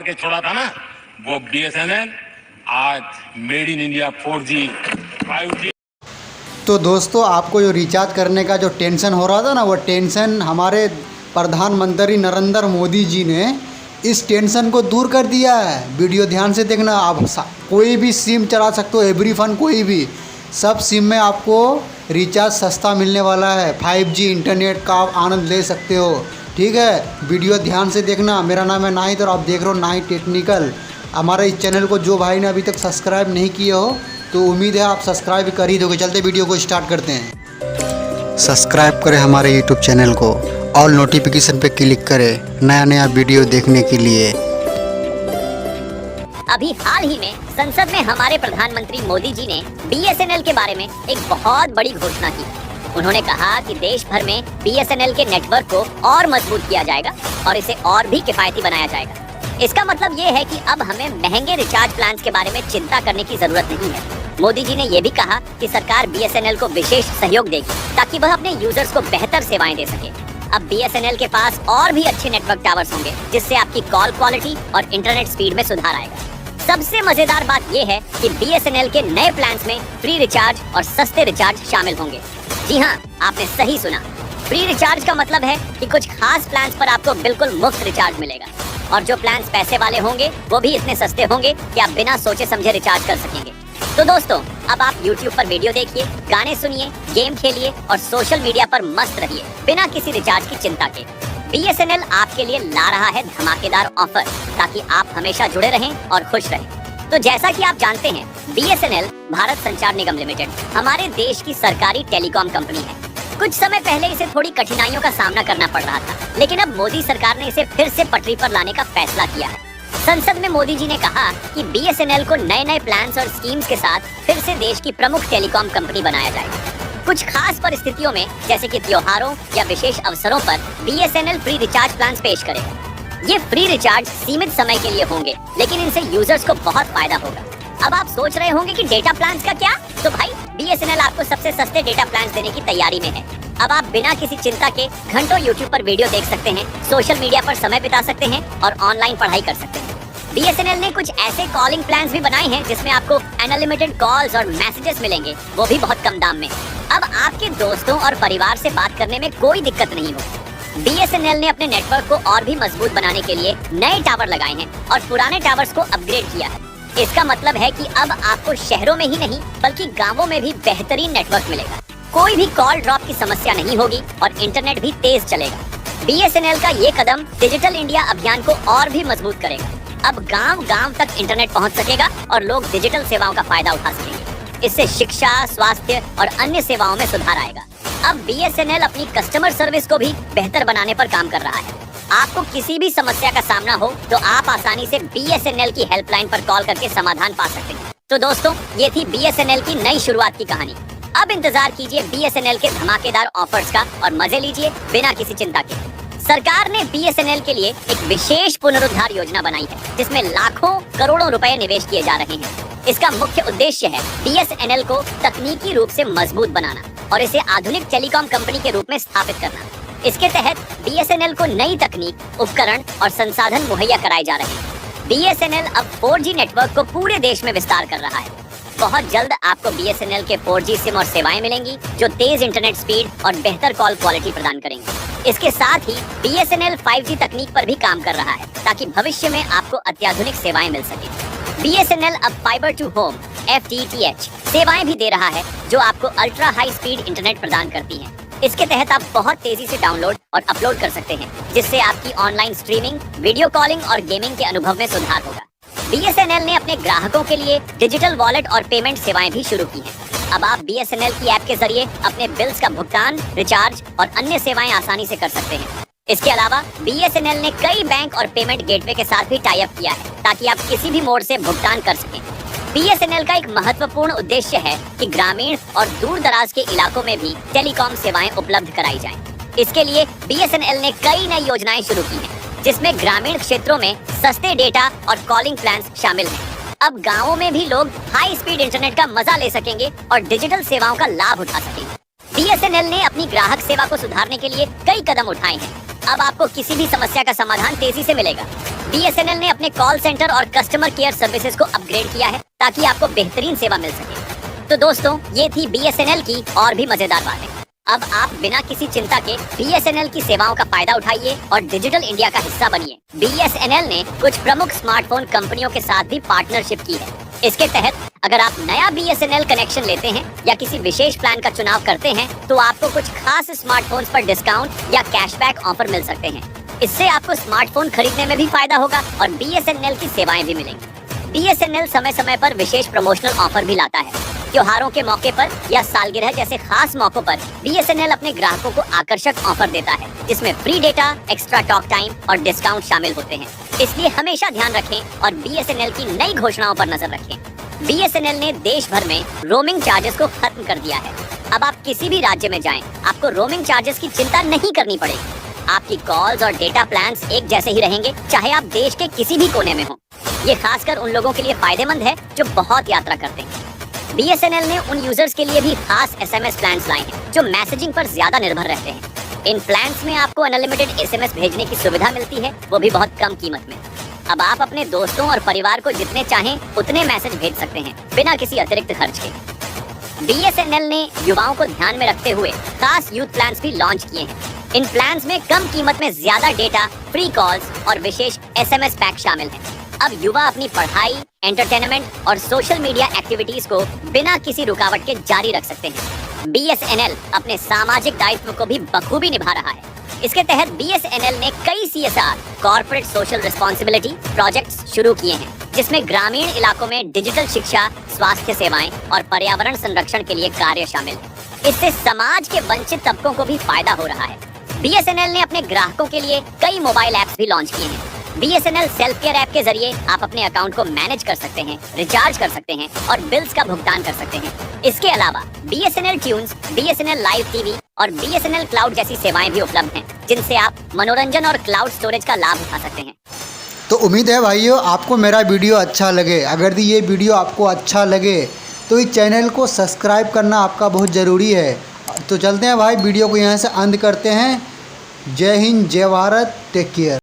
के छोड़ा था ना, वो BSNL आज made in India 4G 5G। तो दोस्तों, आपको जो रिचार्ज करने का जो टेंशन हो रहा था ना, वो टेंशन हमारे प्रधानमंत्री नरेंद्र मोदी जी ने इस टेंशन को दूर कर दिया है। वीडियो ध्यान से देखना। आप कोई भी सिम चला सकते हो, एवरी फन कोई भी, सब सिम में आपको रिचार्ज सस्ता मिलने वाला है। 5G इंटरनेट का आप आनंद ले सकते हो। ठीक है, वीडियो ध्यान से देखना। मेरा नाम है नाहिद और आप देख रहे हो नाहिद टेक्निकल। हमारे इस चैनल को जो भाई ने अभी तक सब्सक्राइब नहीं किया हो तो उम्मीद है आप सब्सक्राइब कर ही दोगे। चलते वीडियो को स्टार्ट करते हैं। सब्सक्राइब करें हमारे यूट्यूब चैनल को, ऑल नोटिफिकेशन पे क्लिक करें नया नया वीडियो देखने के लिए। अभी हाल ही में संसद में हमारे प्रधानमंत्री मोदी जी ने BSNL के बारे में एक बहुत बड़ी घोषणा की। उन्होंने कहा कि देश भर में BSNL के नेटवर्क को और मजबूत किया जाएगा और इसे और भी किफायती बनाया जाएगा। इसका मतलब ये है कि अब हमें महंगे रिचार्ज प्लान्स के बारे में चिंता करने की जरूरत नहीं है। मोदी जी ने ये भी कहा कि सरकार BSNL को विशेष सहयोग देगी ताकि वह अपने यूजर्स को बेहतर सेवाएं दे सके। अब BSNL के पास और भी अच्छे नेटवर्क टावर्स होंगे जिससे आपकी कॉल क्वालिटी और इंटरनेट स्पीड में सुधार आएगा। सबसे मजेदार बात यह है कि BSNL के नए प्लान्स में फ्री रिचार्ज और सस्ते रिचार्ज शामिल होंगे। जी हाँ, आपने सही सुना। फ्री रिचार्ज का मतलब है कि कुछ खास प्लान्स पर आपको बिल्कुल मुफ्त रिचार्ज मिलेगा और जो प्लान्स पैसे वाले होंगे वो भी इतने सस्ते होंगे कि आप बिना सोचे समझे रिचार्ज कर सकेंगे। तो दोस्तों, अब आप YouTube पर वीडियो देखिए, गाने सुनिए, गेम खेलिए और सोशल मीडिया पर मस्त रहिए बिना किसी रिचार्ज की चिंता के। BSNL आपके लिए ला रहा है धमाकेदार ऑफर ताकि आप हमेशा जुड़े रहें और खुश रहें। तो जैसा कि आप जानते हैं, BSNL भारत संचार निगम लिमिटेड हमारे देश की सरकारी टेलीकॉम कंपनी है। कुछ समय पहले इसे थोड़ी कठिनाइयों का सामना करना पड़ रहा था, लेकिन अब मोदी सरकार ने इसे फिर से पटरी पर लाने का फैसला किया है। संसद में मोदी जी ने कहा कि BSNL को नए नए प्लान्स और स्कीम्स के साथ फिर से देश की प्रमुख टेलीकॉम कंपनी बनाया जाएगा। कुछ खास परिस्थितियों में, जैसे कि त्योहारों या विशेष अवसरों पर, BSNL फ्री रिचार्ज प्लान्स पेश करेगा। ये फ्री रिचार्ज सीमित समय के लिए होंगे, लेकिन इनसे यूजर्स को बहुत फायदा होगा। अब आप सोच रहे होंगे कि डेटा प्लान्स का क्या? तो भाई, BSNL आपको सबसे सस्ते डेटा प्लान्स देने की तैयारी में है। अब आप बिना किसी चिंता के घंटों YouTube पर वीडियो देख सकते हैं, सोशल मीडिया पर समय बिता सकते हैं और ऑनलाइन पढ़ाई कर सकते हैं। BSNL ने कुछ ऐसे कॉलिंग प्लान्स भी बनाए हैं जिसमें आपको अनलिमिटेड कॉल्स और मैसेजेस मिलेंगे, वो भी बहुत कम दाम में। अब आपके दोस्तों और परिवार से बात करने में कोई दिक्कत नहीं होगी। BSNL ने अपने नेटवर्क को और भी मजबूत बनाने के लिए नए टावर लगाए हैं और पुराने टावर्स को अपग्रेड किया है। इसका मतलब है कि अब आपको शहरों में ही नहीं बल्कि गांवों में भी बेहतरीन नेटवर्क मिलेगा। कोई भी कॉल ड्रॉप की समस्या नहीं होगी और इंटरनेट भी तेज चलेगा। BSNL का ये कदम डिजिटल इंडिया अभियान को और भी मजबूत करेगा। अब गांव-गांव तक इंटरनेट पहुंच सकेगा और लोग डिजिटल सेवाओं का फायदा उठा सकेंगे। इससे शिक्षा, स्वास्थ्य और अन्य सेवाओं में सुधार आएगा। अब BSNL अपनी कस्टमर सर्विस को भी बेहतर बनाने पर काम कर रहा है। आपको किसी भी समस्या का सामना हो तो आप आसानी से BSNL की हेल्पलाइन पर कॉल करके समाधान पा सकते हैं। तो दोस्तों, ये थी BSNL की नई शुरुआत की कहानी। अब इंतजार कीजिए BSNL के धमाकेदार ऑफर्स का और मजे लीजिए बिना किसी चिंता के। सरकार ने BSNL के लिए एक विशेष पुनरुद्धार योजना बनाई है जिसमें लाखों करोड़ों रुपए निवेश किए जा रहे हैं। इसका मुख्य उद्देश्य है BSNL को तकनीकी रूप से मजबूत बनाना और इसे आधुनिक टेलीकॉम कंपनी के रूप में स्थापित करना। इसके तहत BSNL को नई तकनीक, उपकरण और संसाधन मुहैया कराए जा रहे हैं। BSNL अब 4G नेटवर्क को पूरे देश में विस्तार कर रहा है। बहुत जल्द आपको BSNL के 4G सिम और सेवाएं मिलेंगी जो तेज इंटरनेट स्पीड और बेहतर कॉल क्वालिटी प्रदान करेंगी। इसके साथ ही BSNL 5G तकनीक पर भी काम कर रहा है ताकि भविष्य में आपको अत्याधुनिक सेवाएं मिल सके। BSNL अब फाइबर टू होम FTTH सेवाएं भी दे रहा है जो आपको अल्ट्रा हाई स्पीड इंटरनेट प्रदान करती हैं। इसके तहत आप बहुत तेजी से डाउनलोड और अपलोड कर सकते हैं जिससे आपकी ऑनलाइन स्ट्रीमिंग, वीडियो कॉलिंग और गेमिंग के अनुभव में सुधार होगा। BSNL ने अपने ग्राहकों के लिए डिजिटल वॉलेट और पेमेंट सेवाएं भी शुरू की हैं। अब आप BSNL की ऐप के जरिए अपने बिल्स का भुगतान, रिचार्ज और अन्य सेवाएं आसानी से कर सकते हैं। इसके अलावा BSNL ने कई बैंक और पेमेंट गेटवे के साथ भी टाई अप किया है ताकि आप किसी भी मोड से भुगतान कर सकें। BSNL का एक महत्वपूर्ण उद्देश्य है कि ग्रामीण और दूर दराज के इलाकों में भी टेलीकॉम सेवाएं उपलब्ध कराई जाएं। इसके लिए BSNL ने कई नई योजनाएं शुरू की हैं जिसमें ग्रामीण क्षेत्रों में सस्ते डेटा और कॉलिंग प्लान्स शामिल हैं। अब गाँवों में भी लोग हाई स्पीड इंटरनेट का मजा ले सकेंगे और डिजिटल सेवाओं का लाभ उठा सकेंगे। BSNL ने अपनी ग्राहक सेवा को सुधारने के लिए कई कदम उठाए हैं। अब आपको किसी भी समस्या का समाधान तेजी से मिलेगा। BSNL ने अपने कॉल सेंटर और कस्टमर केयर सर्विसेज को अपग्रेड किया है ताकि आपको बेहतरीन सेवा मिल सके। तो दोस्तों, ये थी BSNL की और भी मजेदार बातें। अब आप बिना किसी चिंता के BSNL की सेवाओं का फायदा उठाइए और डिजिटल इंडिया का हिस्सा बनिए। BSNL ने कुछ प्रमुख स्मार्टफोन कंपनियों के साथ भी पार्टनरशिप की है। इसके तहत अगर आप नया BSNL कनेक्शन लेते हैं या किसी विशेष प्लान का चुनाव करते हैं तो आपको कुछ खास स्मार्टफोन्स पर डिस्काउंट या कैशबैक ऑफर मिल सकते हैं। इससे आपको स्मार्टफोन खरीदने में भी फायदा होगा और BSNL की सेवाएं भी मिलेंगी। BSNL समय समय पर विशेष प्रमोशनल ऑफर भी लाता है। त्योहारों के मौके पर या सालगिरह जैसे खास मौकों पर BSNL अपने ग्राहकों को आकर्षक ऑफर देता है, जिसमें free data, extra talk time और डिस्काउंट शामिल होते हैं। इसलिए हमेशा ध्यान रखें और BSNL की नई घोषणाओं पर नजर रखें। BSNL ने देश भर में रोमिंग चार्जेस को खत्म कर दिया है। अब आप किसी भी राज्य में जाएं, आपको रोमिंग चार्जेस की चिंता नहीं करनी पड़ेगी। आपकी कॉल्स और डेटा प्लान्स एक जैसे ही रहेंगे, चाहे आप देश के किसी भी कोने में हो। ये खासकर उन लोगों के लिए फायदेमंद है जो बहुत यात्रा करते हैं। BSNL ने उन यूजर्स के लिए भी खास SMS प्लान्स लाए हैं जो मैसेजिंग पर ज्यादा निर्भर रहते हैं। इन प्लान्स में आपको अनलिमिटेड SMS भेजने की सुविधा मिलती है, वो भी बहुत कम कीमत में। अब आप अपने दोस्तों और परिवार को जितने चाहें उतने मैसेज भेज सकते हैं बिना किसी अतिरिक्त खर्च के। BSNL ने युवाओं को ध्यान में रखते हुए खास यूथ प्लान्स भी लॉन्च किए हैं। इन प्लान्स में कम कीमत में ज्यादा डेटा, फ्री कॉल्स और विशेष SMS पैक शामिल हैं। अब युवा अपनी पढ़ाई, एंटरटेनमेंट और सोशल मीडिया एक्टिविटीज को बिना किसी रुकावट के जारी रख सकते हैं। BSNL अपने सामाजिक दायित्व को भी बखूबी निभा रहा है। इसके तहत BSNL ने कई CSR corporate social responsibility projects शुरू किए हैं, जिसमें ग्रामीण इलाकों में डिजिटल शिक्षा, स्वास्थ्य सेवाएं और पर्यावरण संरक्षण के लिए कार्य शामिल है। इससे समाज के वंचित तबकों को भी फायदा हो रहा है। BSNL ने अपने ग्राहकों के लिए कई मोबाइल ऐप्स भी लॉन्च किए हैं। BSNL सेल्फ केयर ऐप के जरिए आप अपने अकाउंट को मैनेज कर सकते हैं, रिचार्ज कर सकते हैं और बिल्स का भुगतान कर सकते हैं। इसके अलावा BSNL tunes, BSNL live TV और BSNL क्लाउड जैसी सेवाएं भी उपलब्ध हैं, जिनसे आप मनोरंजन और क्लाउड स्टोरेज का लाभ उठा सकते हैं। तो उम्मीद है भाइयों आपको मेरा वीडियो अच्छा लगे। अगर ये वीडियो आपको अच्छा लगे तो इस चैनल को सब्सक्राइब करना आपका बहुत ज़रूरी है। तो चलते हैं भाई, वीडियो को यहाँ से अंत करते हैं। जय हिंद, जय भारत, टेक केयर।